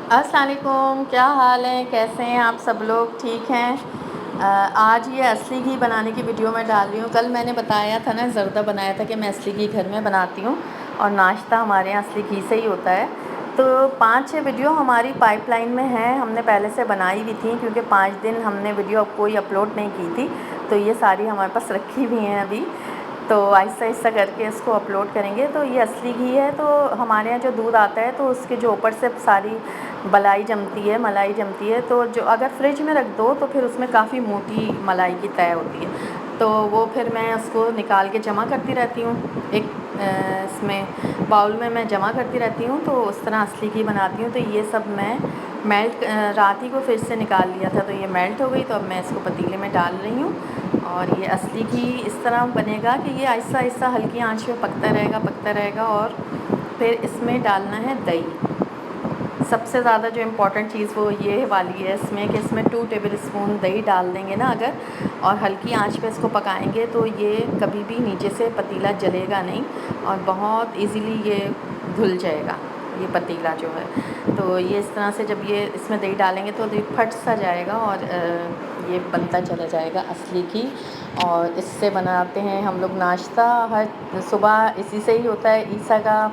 السلام علیکم، کیا حال ہے؟ کیسے ہیں آپ سب لوگ؟ ٹھیک ہیں؟ آج یہ اصلی گھی بنانے کی ویڈیو میں ڈال رہی ہوں۔ کل میں نے بتایا تھا نا، زردہ بنایا تھا کہ میں اصلی گھی گھر میں بناتی ہوں اور ناشتہ ہمارے یہاں اصلی گھی سے ہی ہوتا ہے۔ تو 5-6 ویڈیو ہماری پائپ لائن میں ہیں، ہم نے پہلے سے بنائی ہوئی تھیں کیونکہ 5 دن ہم نے ویڈیو کوئی اپلوڈ نہیں کی تھی، تو یہ ساری ہمارے پاس رکھی ہوئی ہیں ابھی، تو آہستہ آہستہ کر کے اس کو اپلوڈ کریں گے۔ تو یہ اصلی گھی ہے، تو ہمارے یہاں جو دودھ آتا ہے تو اس کے جو اوپر سے ساری بلائی جمتی ہے، ملائی جمتی ہے، تو جو اگر فریج میں رکھ دو تو پھر اس میں کافی موٹی ملائی کی طے ہوتی ہے، تو وہ پھر میں اس کو نکال کے جمع کرتی رہتی ہوں ایک اس میں باؤل میں جمع کرتی رہتی ہوں، تو اس طرح اصلی گھی بناتی ہوں۔ تو یہ سب میں میلٹ رات ہی کو فریج سے نکال لیا تھا، تو یہ میلٹ ہو گئی، تو اب میں اس کو پتیلے میں ڈال رہی ہوں۔ اور یہ اصلی گھی اس طرح بنے گا کہ یہ آہستہ آہستہ ہلکی آنچ پہ پکتا رہے گا اور پھر اس میں ڈالنا ہے دہی۔ سب سے زیادہ جو امپورٹنٹ چیز وہ یہ والی ہے اس میں کہ اس میں 2 ٹیبل اسپون دہی ڈال دیں گے نا اگر، اور ہلکی آنچ پہ اس کو پکائیں گے تو یہ کبھی بھی نیچے سے پتیلا جلے گا نہیں اور بہت ایزیلی یہ گھل جائے گا یہ پتیلا جو ہے۔ تو یہ اس طرح سے جب یہ اس میں دہی ڈالیں گے تو یہ پھٹ سا جائے گا اور یہ بنتا چلا جائے گا اصلی گھی۔ اور اس سے بناتے ہیں ہم لوگ ناشتہ، ہر صبح اسی سے ہی ہوتا ہے، عیسیٰ کا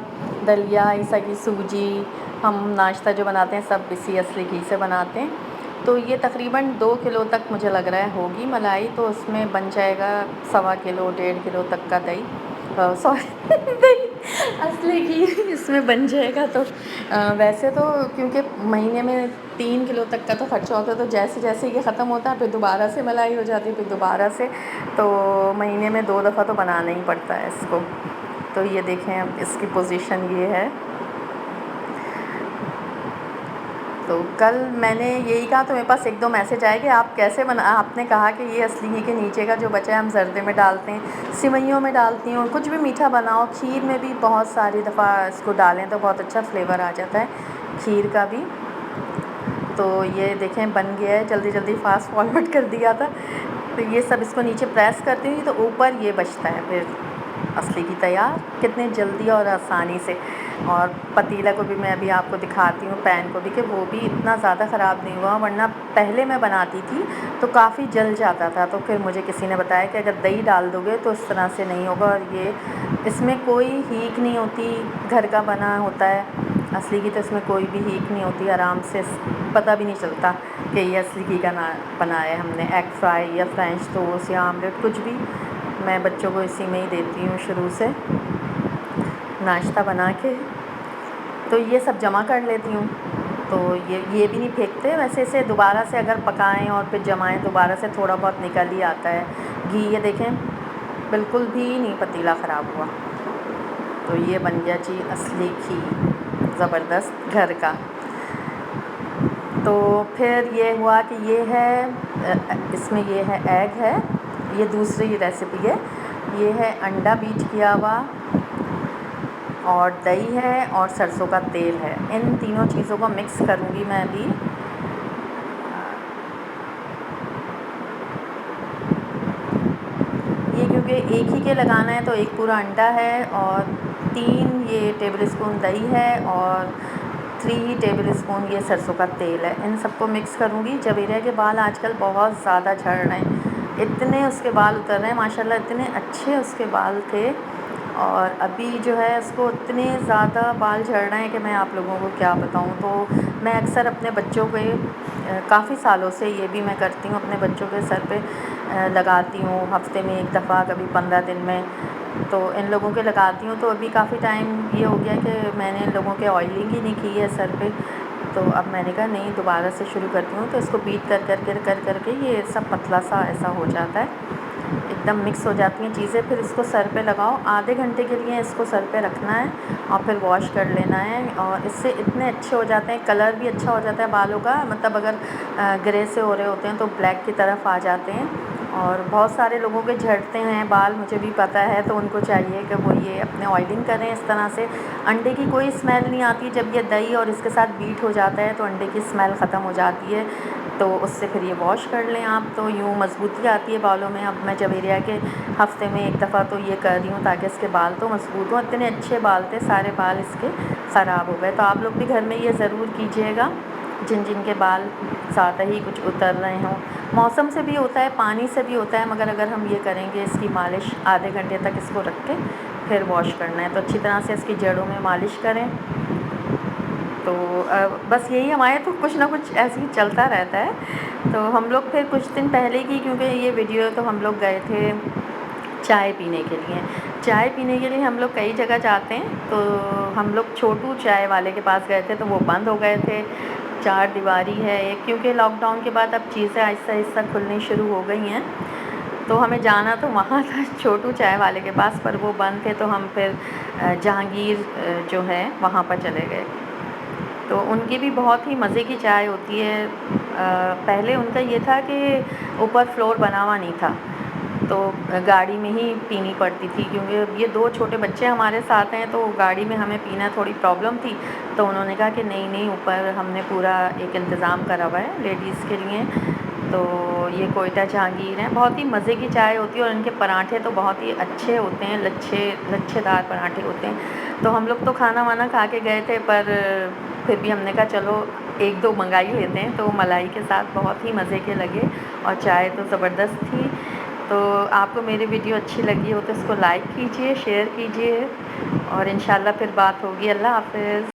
دلیا، عیسیٰ کی سوجی، ہم ناشتہ جو بناتے ہیں سب اسی اصلی گھی سے بناتے ہیں۔ تو یہ تقریباً 2 کلو تک مجھے لگ رہا ہے ہوگی ملائی، تو اس میں بن جائے گا 1.25 کلو 1.5 کلو تک کا دہی، سوری دہی اصلی گھی اس میں بن جائے گا۔ تو ویسے تو کیونکہ مہینے میں 3 کلو تک کا تو خرچہ ہوتا ہے، تو جیسے جیسے یہ ختم ہوتا ہے پھر دوبارہ سے ملائی ہو جاتی ہے، پھر دوبارہ سے، تو مہینے میں 2 دفعہ تو بنانا ہی پڑتا ہے اس کو۔ تو یہ دیکھیں اب اس کی پوزیشن یہ ہے۔ تو کل میں نے یہی کہا تو میرے پاس 1-2 میسج آئے کہ آپ کیسے آپ نے کہا کہ یہ اصلی گھی کے نیچے کا جو بچا ہے ہم زردے میں ڈالتے ہیں، سوئیوں میں ڈالتی ہوں، کچھ بھی میٹھا بناؤ، کھیر میں بھی بہت ساری دفعہ اس کو ڈالیں تو بہت اچھا فلیور آ جاتا ہے کھیر کا بھی۔ تو یہ دیکھیں بن گیا ہے، جلدی جلدی فاسٹ فارورڈ کر دیا تھا۔ تو یہ سب اس کو نیچے پریس کرتی ہوں تو اوپر یہ بچتا ہے پھر اصلی گھی تیار، کتنے جلدی اور آسانی سے۔ اور پتیلا کو بھی میں ابھی آپ کو دکھاتی ہوں، پین کو بھی، کہ وہ بھی اتنا زیادہ خراب نہیں ہوا، ورنہ پہلے میں بناتی تھی تو کافی جل جاتا تھا، تو پھر مجھے کسی نے بتایا کہ اگر دہی ڈال دو گے تو اس طرح سے نہیں ہوگا، اور یہ اس میں کوئی ہیک نہیں ہوتی، گھر کا بنا ہوتا ہے اصلی گھی، تو اس میں کوئی بھی ہیک نہیں ہوتی، آرام سے پتہ بھی نہیں چلتا کہ یہ اصلی گھی کا بنایا ہے ہم نے۔ ایگ فرائی یا فرینچ ٹوسٹ یا آملیٹ کچھ بھی میں بچوں کو اسی میں ہی دیتی ہوں شروع سے ناشتہ بنا کے۔ تو یہ سب جمع کر لیتی ہوں، تو یہ بھی نہیں پھینکتے، ویسے اسے دوبارہ سے اگر پکائیں اور پھر جمائیں دوبارہ سے تھوڑا بہت نکل ہی آتا ہے گھی۔ یہ دیکھیں بالکل بھی نہیں پتیلا خراب ہوا۔ تو یہ بن گیا جی اصلی گھی، زبردست گھر کا۔ تو پھر یہ ہوا کہ یہ ہے اس میں یہ ہے ایگ ہے، یہ دوسری ریسیپی ہے، یہ ہے انڈا بیٹ کیا ہوا اور دہی ہے اور سرسوں کا تیل ہے، ان تینوں چیزوں کو مکس کروں گی میں ابھی۔ یہ کیونکہ ایک ہی کے لگانا ہے تو 1 پورا انڈا ہے اور 3 یہ ٹیبل اسپون دہی ہے اور 3 ٹیبل اسپون یہ سرسوں کا تیل ہے، ان سب کو مکس کروں گی۔ جبیرہ کے بال آج کل بہت زیادہ جھڑ رہے ہیں، اتنے اس کے بال اتر رہے ہیں ماشاءاللہ، اتنے اچھے اس کے بال تھے، اور ابھی جو ہے اس کو اتنے زیادہ بال جھڑ رہے ہیں کہ میں آپ لوگوں کو کیا بتاؤں۔ تو میں اکثر اپنے بچوں کے کافی سالوں سے یہ بھی میں کرتی ہوں، اپنے بچوں کے سر پہ لگاتی ہوں، ہفتے میں 1 دفعہ، کبھی 15 دن میں، تو ان لوگوں کے لگاتی ہوں۔ تو ابھی کافی ٹائم یہ ہو گیا کہ میں نے ان لوگوں کے آئلنگ ہی نہیں کی ہے سر پہ، تو اب میں نے کہا نہیں دوبارہ سے شروع کرتی ہوں، تو اس کو بیٹ کر کے یہ سب پتلا سا ایسا ہو جاتا ہے، ایک دم مکس ہو جاتی ہیں چیزیں، پھر اس کو سر پہ لگاؤ، آدھے گھنٹے کے لیے اس کو سر پہ رکھنا ہے اور پھر واش کر لینا ہے، اور اس سے اتنے اچھے ہو جاتے ہیں، کلر بھی اچھا ہو جاتا ہے بالوں کا، مطلب اگر گرے سے ہو رہے ہوتے ہیں تو بلیک کی طرف آ جاتے ہیں۔ اور بہت سارے لوگوں کے جھڑتے ہیں بال، مجھے بھی پتہ ہے، تو ان کو چاہیے کہ وہ یہ اپنے آئلنگ کریں اس طرح سے۔ انڈے کی کوئی اسمیل نہیں آتی جب یہ دہی اور اس کے ساتھ بیٹ ہو جاتا ہے، تو انڈے کی اسمیل ختم ہو جاتی ہے، تو اس سے پھر یہ واش کر لیں آپ، تو یوں مضبوطی آتی ہے بالوں میں۔ اب میں جویریہ کے ہفتے میں ایک دفعہ تو یہ کر رہی ہوں تاکہ اس کے بال تو مضبوط ہوں۔ اتنے اچھے بال تھے، سارے بال اس کے خراب ہو گئے۔ تو آپ لوگ بھی گھر میں یہ ضرور کیجیے گا، جن جن کے بال زیادہ ہی کچھ اتر رہے ہوں۔ موسم سے بھی ہوتا ہے، پانی سے بھی ہوتا ہے، مگر اگر ہم یہ کریں گے اس کی مالش آدھے گھنٹے تک اس کو رکھ کے پھر واش کرنا ہے، تو اچھی طرح سے اس کی جڑوں میں مالش کریں۔ تو بس یہی ہمارے تو کچھ نہ کچھ ایسے ہی چلتا رہتا ہے۔ تو ہم لوگ پھر کچھ دن پہلے کی، کیونکہ یہ ویڈیو تو ہم لوگ گئے تھے چائے پینے کے لیے۔ چائے پینے کے لیے ہم لوگ کئی جگہ جاتے ہیں، تو ہم لوگ چھوٹو چائے والے کے پاس گئے تھے، تو وہ بند ہو گئے تھے۔ چار دیواری ہے ایک، کیونکہ لاک ڈاؤن کے بعد اب چیزیں آہستہ آہستہ کھلنی شروع ہو گئی ہیں، تو ہمیں جانا تو وہاں تھا چھوٹو چائے والے کے پاس، پر وہ بند تھے، تو ہم پھر جہانگیر جو ہے وہاں پر چلے گئے۔ تو ان کی بھی بہت ہی مزے کی چائے ہوتی ہے۔ پہلے ان کا یہ تھا کہ اوپر فلور بنا ہوا نہیں تھا، تو گاڑی میں ہی پینی پڑتی تھی، کیونکہ یہ دو چھوٹے بچے ہمارے ساتھ ہیں، تو گاڑی میں ہمیں پینا تھوڑی پرابلم تھی۔ تو انہوں نے کہا کہ نہیں نہیں، اوپر ہم نے پورا ایک انتظام کرا ہوا ہے لیڈیز کے لیے۔ تو یہ کوئٹہ جہانگیر ہیں، بہت ہی مزے کی چائے ہوتی ہے، اور ان کے پراٹھے تو بہت ہی اچھے ہوتے ہیں، لچھے دار پراٹھے ہوتے ہیں۔ تو ہم لوگ تو کھانا وانا کھا کے گئے تھے، پر پھر بھی ہم نے کہا چلو ایک دو منگائی لیتے ہیں، تو ملائی کے ساتھ بہت ہی مزے کے لگے، اور چائے تو زبردست تھی۔ تو آپ کو میری ویڈیو اچھی لگی ہو تو اس کو لائک کیجئے، شیئر کیجئے، اور انشاءاللہ پھر بات ہوگی۔ اللہ حافظ۔